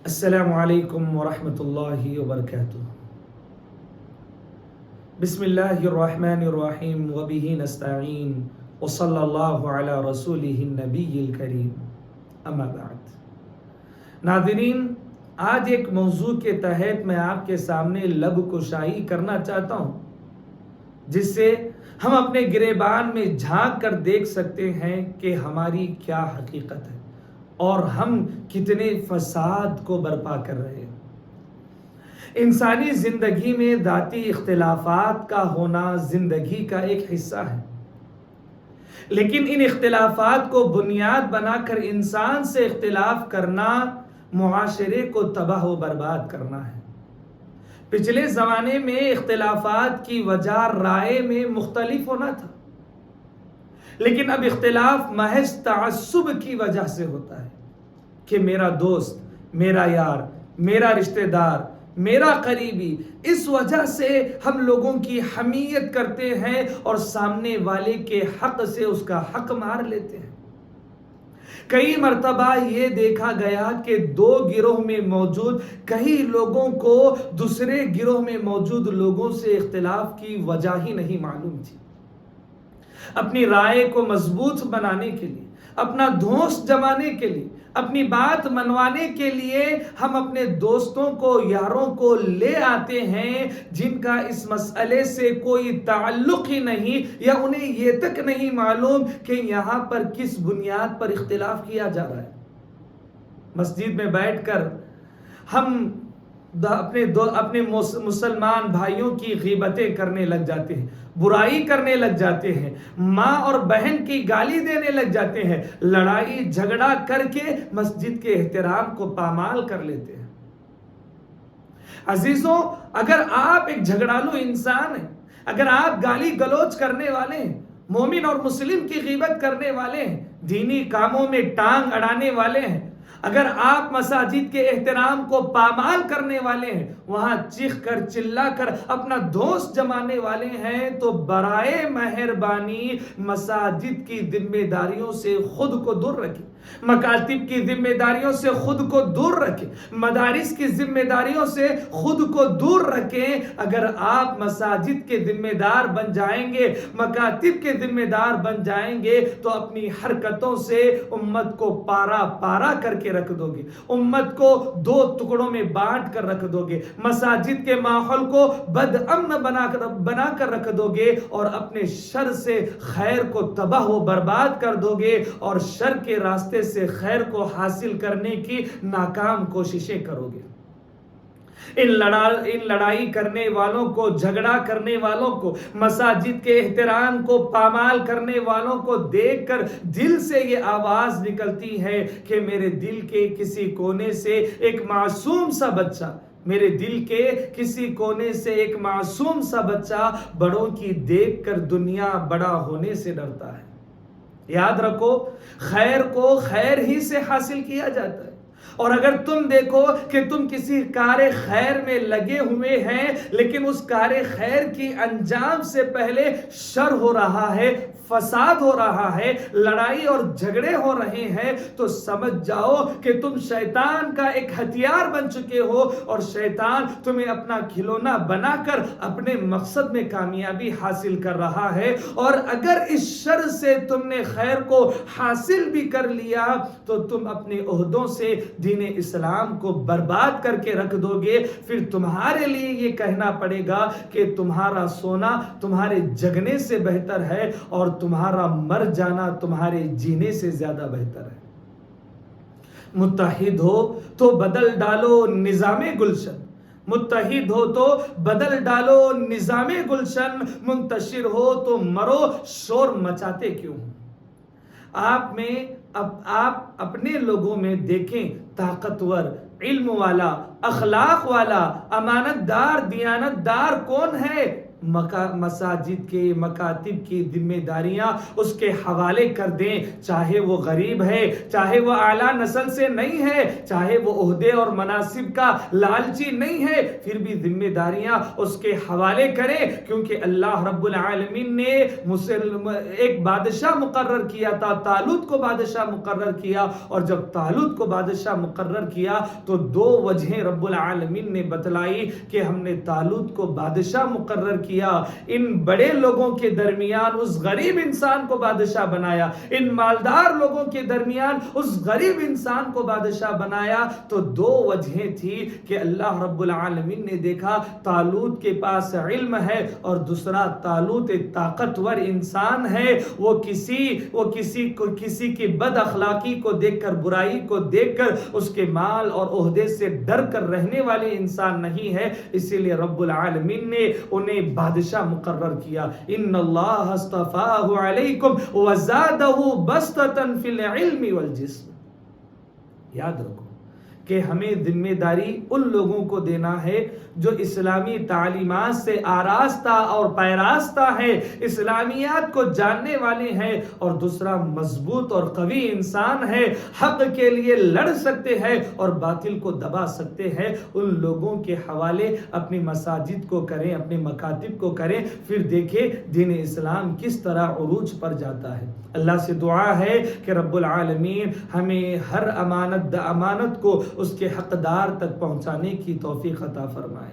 السلام علیکم ورحمۃ اللہ وبرکاتہ۔ بسم اللہ الرحمن الرحیم وبہ نستعین وصلی اللہ علی رسولہ النبی الکریم، اما بعد۔ ناظرین، آج ایک موضوع کے تحت میں آپ کے سامنے لب کشائی کرنا چاہتا ہوں، جس سے ہم اپنے گریبان میں جھانک کر دیکھ سکتے ہیں کہ ہماری کیا حقیقت ہے اور ہم کتنے فساد کو برپا کر رہے ہیں۔ انسانی زندگی میں ذاتی اختلافات کا ہونا زندگی کا ایک حصہ ہے، لیکن ان اختلافات کو بنیاد بنا کر انسان سے اختلاف کرنا معاشرے کو تباہ و برباد کرنا ہے۔ پچھلے زمانے میں اختلافات کی وجہ رائے میں مختلف ہونا تھا، لیکن اب اختلاف محض تعصب کی وجہ سے ہوتا ہے کہ میرا دوست، میرا یار، میرا رشتہ دار، میرا قریبی، اس وجہ سے ہم لوگوں کی حمیت کرتے ہیں اور سامنے والے کے حق سے اس کا حق مار لیتے ہیں۔ کئی مرتبہ یہ دیکھا گیا کہ دو گروہ میں موجود کئی لوگوں کو دوسرے گروہ میں موجود لوگوں سے اختلاف کی وجہ ہی نہیں معلوم تھی۔ اپنی رائے کو مضبوط بنانے کے لیے، اپنا دوست جمانے کے لیے، اپنی بات منوانے کے لیے ہم اپنے دوستوں کو، یاروں کو لے آتے ہیں جن کا اس مسئلے سے کوئی تعلق ہی نہیں، یا انہیں یہ تک نہیں معلوم کہ یہاں پر کس بنیاد پر اختلاف کیا جا رہا ہے۔ مسجد میں بیٹھ کر ہم اپنے مسلمان بھائیوں کی غیبتیں کرنے لگ جاتے ہیں، برائی کرنے لگ جاتے ہیں، ماں اور بہن کی گالی دینے لگ جاتے ہیں، لڑائی جھگڑا کر کے مسجد کے احترام کو پامال کر لیتے ہیں۔ عزیزوں، اگر آپ ایک جھگڑالو انسان ہیں، اگر آپ گالی گلوچ کرنے والے ہیں، مومن اور مسلم کی غیبت کرنے والے ہیں، دینی کاموں میں ٹانگ اڑانے والے ہیں، اگر آپ مساجد کے احترام کو پامال کرنے والے ہیں، وہاں چیخ کر چلا کر اپنا دوست جمانے والے ہیں، تو برائے مہربانی مساجد کی ذمہ داریوں سے خود کو دور رکھیں، مکاتب کی ذمہ داریوں سے خود کو دور رکھیں، مدارس کی ذمہ داریوں سے خود کو دور رکھیں۔ اگر آپ مساجد کے ذمہ دار بن جائیں گے، مکاتب کے ذمہ دار بن جائیں گے، تو اپنی حرکتوں سے امت کو پارا پارا کر کے رکھ دو گے، امت کو دو ٹکڑوں میں بانٹ کر رکھ دو گے، مساجد کے ماحول کو بد امن بنا کر رکھ دو گے، اور اپنے شر سے خیر کو تباہ و برباد کر دو گے، اور شر کے راستے سے خیر کو حاصل کرنے کی ناکام کوششیں کرو گے۔ ان لڑائی کرنے والوں کو، جھگڑا کرنے والوں کو، مساجد کے احترام کو پامال کرنے والوں کو دیکھ کر دل سے یہ آواز نکلتی ہے کہ میرے دل کے کسی کونے سے ایک معصوم سا بچہ، میرے دل کے کسی کونے سے ایک معصوم سا بچہ بڑوں کی دیکھ کر دنیا بڑا ہونے سے ڈرتا ہے۔ یاد رکھو، خیر کو خیر ہی سے حاصل کیا جاتا ہے، اور اگر تم دیکھو کہ تم کسی کار خیر میں لگے ہوئے ہیں، لیکن اس کار خیر کی انجام سے پہلے شر ہو رہا ہے، فساد ہو رہا ہے، لڑائی اور جھگڑے ہو رہے ہیں، تو سمجھ جاؤ کہ تم شیطان کا ایک ہتھیار بن چکے ہو، اور شیطان تمہیں اپنا کھلونا بنا کر اپنے مقصد میں کامیابی حاصل کر رہا ہے۔ اور اگر اس شر سے تم نے خیر کو حاصل بھی کر لیا، تو تم اپنے عہدوں سے دین اسلام کو برباد کر کے رکھ دو گے۔ پھر تمہارے لیے یہ کہنا پڑے گا کہ تمہارا سونا تمہارے جگنے سے بہتر ہے، اور تمہارا مر جانا تمہارے جینے سے زیادہ بہتر ہے۔ متحد ہو تو بدل ڈالو نظام گلشن، متحد ہو تو بدل ڈالو نظام گلشن، منتشر ہو تو مرو، شور مچاتے کیوں؟ آپ اپنے لوگوں میں دیکھیں، طاقتور، علم والا، اخلاق والا، امانت دار، دیانت دار کون ہے؟ مساجد کے مکاتب کی ذمہ داریاں اس کے حوالے کر دیں، چاہے وہ غریب ہے، چاہے وہ اعلیٰ نسل سے نہیں ہے، چاہے وہ عہدے اور مناصب کا لالچی نہیں ہے، پھر بھی ذمہ داریاں اس کے حوالے کریں، کیونکہ اللہ رب العالمین نے ایک بادشاہ مقرر کیا تھا، طالوت کو بادشاہ مقرر کیا، اور جب طالوت کو بادشاہ مقرر کیا تو دو وجہیں رب العالمین نے بتلائی کہ ہم نے طالوت کو بادشاہ مقرر کیا، ان بڑے لوگوں کے درمیان اس غریب انسان کو بادشاہ بنایا، ان مالدار لوگوں کے درمیان اس غریب انسان کو بادشاہ بنایا، تو دو وجہیں تھی کہ اللہ رب العالمین نے دیکھا طالوت کے پاس علم ہے، اور دوسرا طالوت ایک طاقتور انسان ہے، وہ کسی کی بد اخلاقی کو دیکھ کر، برائی کو دیکھ کر، اس کے مال اور عہدے سے ڈر کر رہنے والے انسان نہیں ہے، اسی لیے رب العالمین نے انہیں بادشاہ مقرر کیا۔ ان اللہ اصطفاہ علیکم وزادہ بسطۃ فی العلم والجسم۔ یاد رکھو کہ ہمیں ذمہ داری ان لوگوں کو دینا ہے جو اسلامی تعلیمات سے آراستہ اور پیراستہ ہے، اسلامیات کو جاننے والے ہیں، اور دوسرا مضبوط اور قوی انسان ہے، حق کے لیے لڑ سکتے ہیں اور باطل کو دبا سکتے ہیں، ان لوگوں کے حوالے اپنی مساجد کو کریں، اپنے مکاتب کو کریں، پھر دیکھیں دین اسلام کس طرح عروج پر جاتا ہے۔ اللہ سے دعا ہے کہ رب العالمین ہمیں ہر امانت کو اس کے حقدار تک پہنچانے کی توفیق عطا فرمائے۔